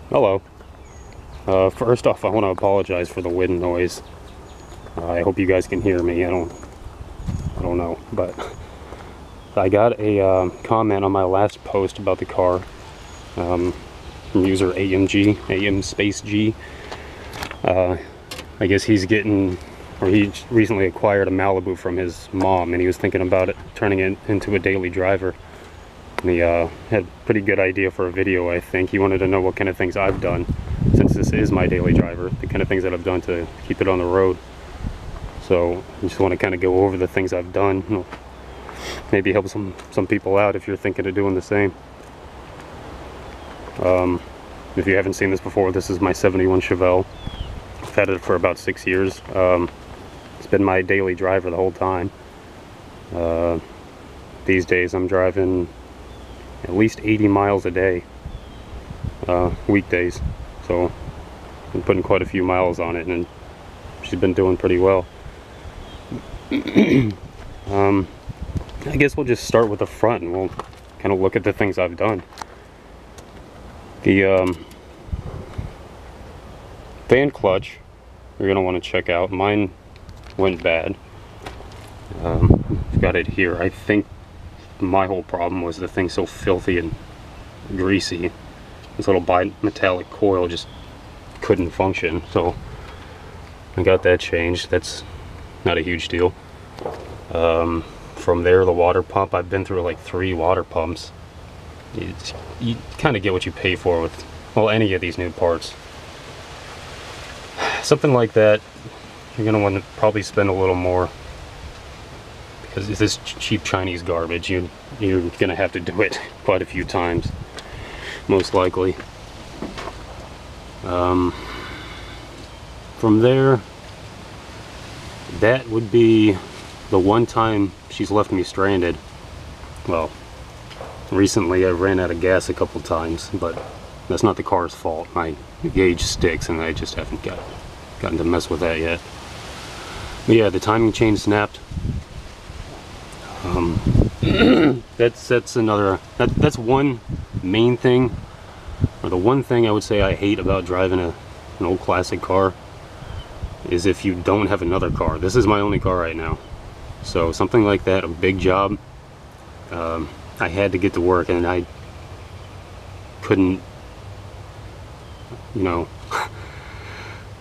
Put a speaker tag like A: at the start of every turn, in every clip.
A: Hello. First off, I want to apologize for the wind noise. I hope you guys can hear me. I don't know, but I got a comment on my last post about the car from user AM space G. I guess he recently acquired a Malibu from his mom, and he was thinking about turning it into a daily driver. And he had a pretty good idea for a video, I think. He wanted to know what kind of things I've done, since this is my daily driver, the kind of things that I've done to keep it on the road. So I just want to kind of go over the things I've done. Maybe help some people out if you're thinking of doing the same. If you haven't seen this before, this is my 71 Chevelle. I've had it for about 6 years. It's been my daily driver the whole time. These days I'm driving at least 80 miles a day, weekdays. So I've been putting quite a few miles on it, and she's been doing pretty well. I guess we'll just start with the front and we'll kind of look at the things I've done. The fan clutch, you're going to want to check out. Mine went bad. I've got it here. I think my whole problem was the thing's so filthy and greasy. This little bimetallic coil just couldn't function, so I got that changed. That's not a huge deal. From there, the water pump, I've been through like 3 water pumps. You kind of get what you pay for with, well, any of these new parts. Something like that, you're going to want to probably spend a little more, because it's this cheap Chinese garbage. You're going to have to do it quite a few times, most likely. From there, that would be the one time she's left me stranded. Well, recently I ran out of gas a couple times, but that's not the car's fault. My gauge sticks and I just haven't gotten to mess with that yet. But yeah, the timing chain snapped. That's one main thing, or the one thing I would say I hate about driving an old classic car, is if you don't have another car. This is my only car right now, so something like that, a big job, I had to get to work and I couldn't,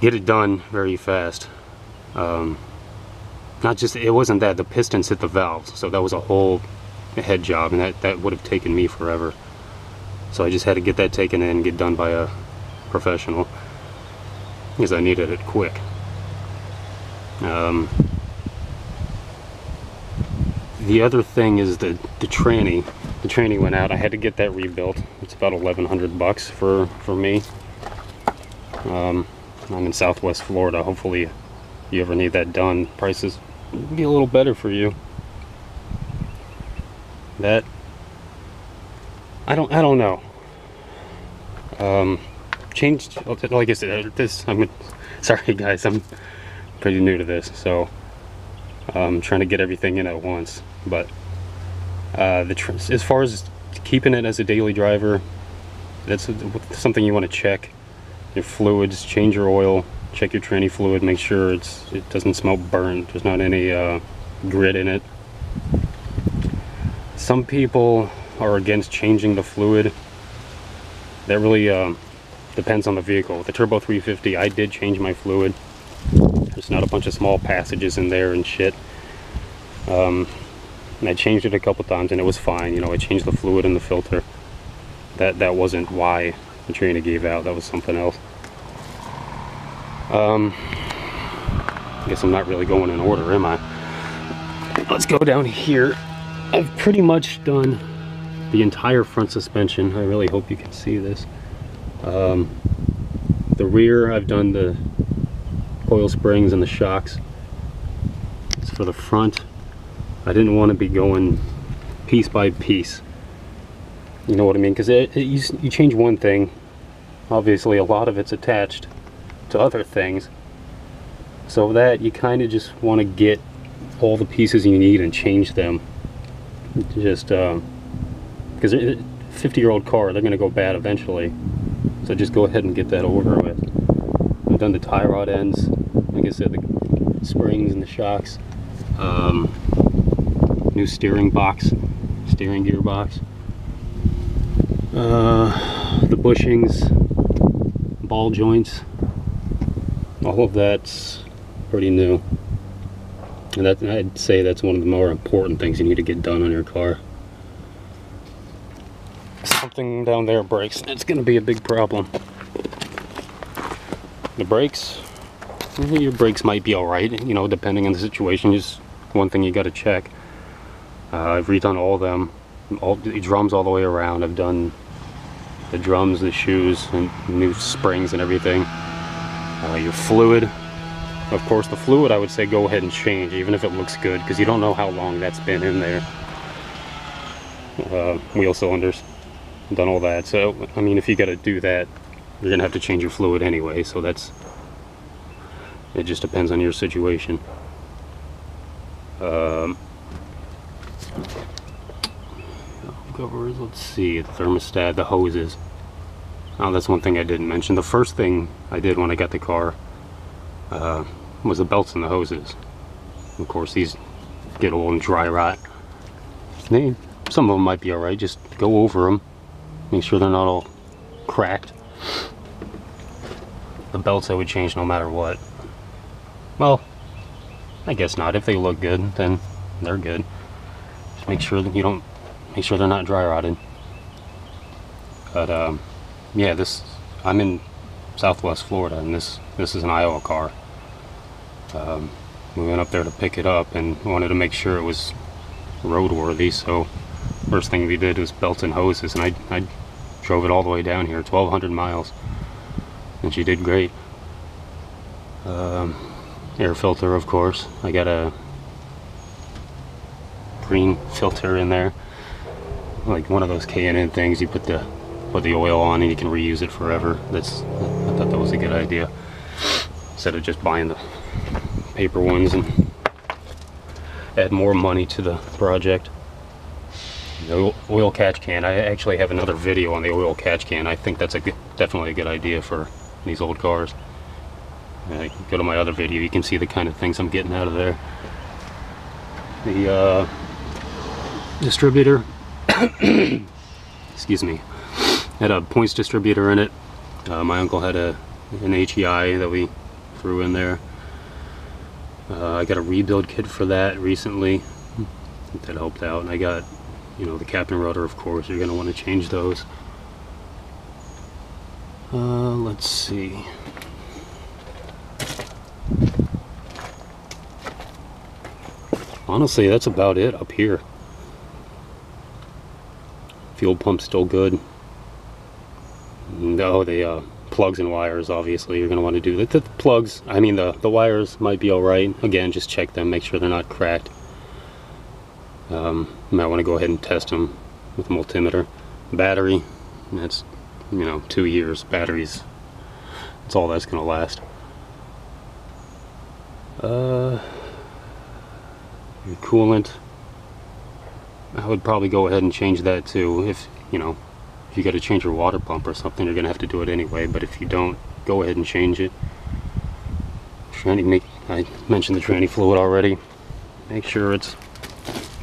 A: get it done very fast. It wasn't that, the pistons hit the valves, so that was a whole head job, and that would have taken me forever. So I just had to get that taken in and get done by a professional, because I needed it quick. The other thing is the tranny. The tranny went out. I had to get that rebuilt. It's about $1,100 for me. I'm in Southwest Florida. Hopefully you ever need that done, prices will be a little better for you. That, I don't know. Changed, like I said, sorry guys, I'm pretty new to this, so I'm trying to get everything in at once. But as far as keeping it as a daily driver, that's something you want to check. Your fluids, change your oil, check your tranny fluid, make sure it doesn't smell burnt, there's not any grit in it. Some people are against changing the fluid. That really depends on the vehicle. With the Turbo 350, I did change my fluid. There's not a bunch of small passages in there and shit. And I changed it a couple times and it was fine. I changed the fluid in the filter. That wasn't why the tranny gave out, that was something else. I guess I'm not really going in order, am I? Let's go down here. I've pretty much done the entire front suspension. I really hope you can see this. The rear, I've done the coil springs and the shocks. As for the front, I didn't want to be going piece by piece. You know what I mean? Because you change one thing, obviously a lot of it's attached to other things. So that you kind of just want to get all the pieces you need and change them. Just because 50-year-old car, they're going to go bad eventually. So just go ahead and get that over with. I've done the tie rod ends, like I said, the springs and the shocks. New steering gear box. The bushings, ball joints, all of that's pretty new. And that, I'd say that's one of the more important things you need to get done on your car. Something down there breaks, it's going to be a big problem. The brakes, your brakes might be alright, you know, depending on the situation. Just one thing you got to check. I've redone all of them, all the drums all the way around. I've done the drums, the shoes, and new springs and everything. Your fluid, of course, the fluid I would say go ahead and change, even if it looks good, because you don't know how long that's been in there. Wheel cylinders, done all that. So I mean, if you got to do that, you're gonna have to change your fluid anyway. So it just depends on your situation. Covers, let's see, the thermostat, the hoses. Oh, that's one thing I didn't mention. The first thing I did when I got the car was the belts and the hoses. Of course, these get old and dry rot. Some of them might be alright, just go over them, make sure they're not all cracked. The belts I would change no matter what. Well, I guess not. If they look good, then they're good. Just make sure that make sure they're not dry rotted. But yeah, I'm in Southwest Florida, and this is an Iowa car. We went up there to pick it up and wanted to make sure it was roadworthy. So first thing we did was belts and hoses, and I drove it all the way down here, 1,200 miles, and she did great. Air filter, of course. I got a green filter in there, like one of those K&N things. You put the oil on and you can reuse it forever. I thought that was a good idea, instead of just buying the paper ones and add more money to the project. The oil catch can, I actually have another video on the oil catch can. I think that's definitely a good idea for these old cars. Go to my other video, you can see the kind of things I'm getting out of there. The distributor, excuse me, had a points distributor in it. My uncle had an HEI that we threw in there. I got a rebuild kit for that recently. That helped out. And I got, you know, the cap and rudder, of course. You're going to want to change those. Let's see. Honestly, that's about it up here. Fuel pump's still good. No, the plugs and wires, obviously, you're going to want to do that. The plugs, I mean, the wires might be alright. Again, just check them, make sure they're not cracked. You might want to go ahead and test them with a multimeter. Battery, that's, you know, 2 years. Batteries, that's all that's going to last. Your coolant, I would probably go ahead and change that too. If you got to change your water pump or something, you're gonna have to do it anyway. But if you don't, go ahead and change it. I mentioned the tranny fluid already. Make sure it's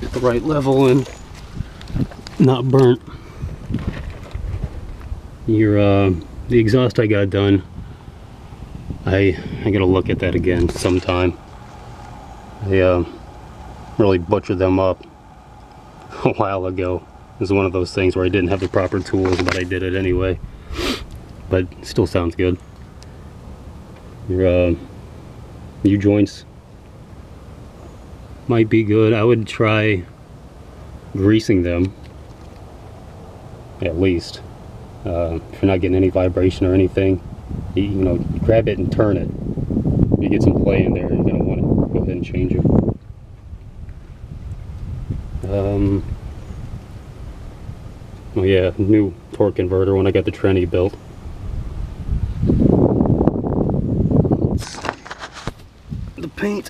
A: at the right level and not burnt. The exhaust I got done. I gotta look at that again sometime. I really butchered them up a while ago. It was one of those things where I didn't have the proper tools, but I did it anyway. But it still sounds good. Your U-joints might be good. I would try greasing them, at least. If you're not getting any vibration or anything, you know, grab it and turn it. If you get some play in there, you're going to want to go ahead and change it. Oh yeah, new torque converter when I got the tranny built. The paint.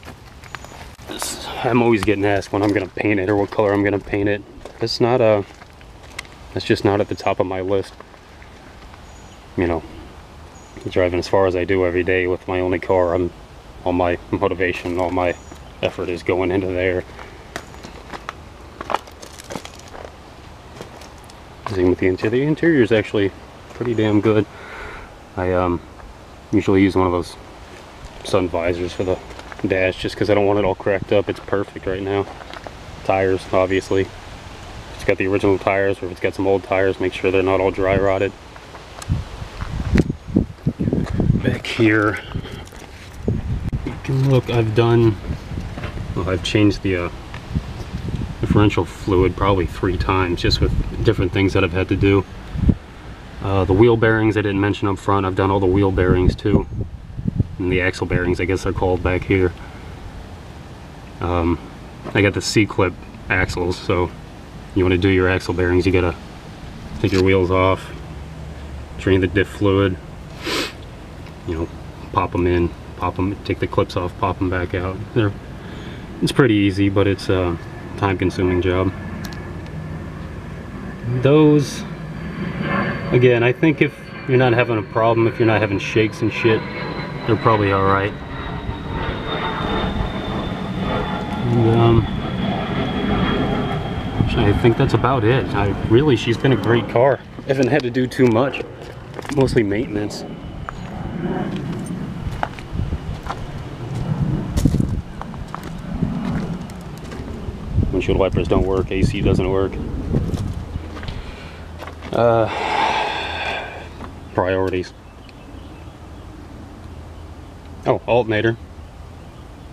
A: I'm always getting asked when I'm gonna paint it or what color I'm gonna paint it. That's just not at the top of my list. you know, driving as far as I do every day with my only car, all my motivation, all my effort is going into there. Same with the interior. The interior is actually pretty damn good. I usually use one of those sun visors for the dash just because I don't want it all cracked up. It's perfect right now. Tires, obviously. If it's got the original tires, or if it's got some old tires, make sure they're not all dry rotted. Back here, you can look, I've changed the differential fluid probably 3 times just with different things that I've had to do. The wheel bearings I didn't mention up front, I've done all the wheel bearings too. And the axle bearings, I guess they're called back here. I got the C-clip axles, so you want to do your axle bearings, you gotta take your wheels off, drain the diff fluid, you know, pop them in, take the clips off, pop them back out. It's pretty easy, but it's a time-consuming job. Those, again, I think if you're not having a problem, if you're not having shakes and shit, they're probably alright. And, I think that's about it. Really, she's been a great car. I haven't had to do too much. Mostly maintenance. Windshield wipers don't work, AC doesn't work. Priorities. Oh, alternator.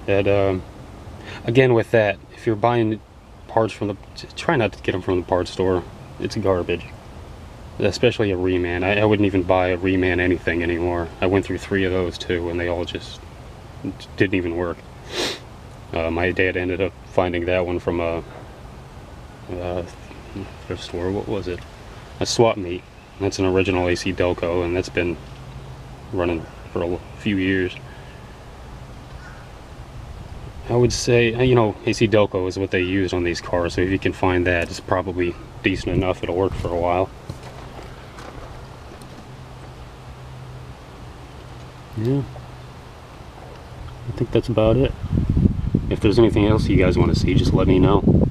A: And again with that, if you're buying parts from the, try not to get them from the parts store. It's garbage. Especially a reman. I wouldn't even buy a reman anything anymore. I went through 3 of those too, and they all just didn't even work. My dad ended up finding that one from a thrift store. What was it? A swap meet. That's an original AC Delco, and that's been running for a few years. I would say, you know, AC Delco is what they use on these cars, so if you can find that, it's probably decent enough. It'll work for a while. Yeah, I think that's about it. If there's anything else you guys want to see, just let me know.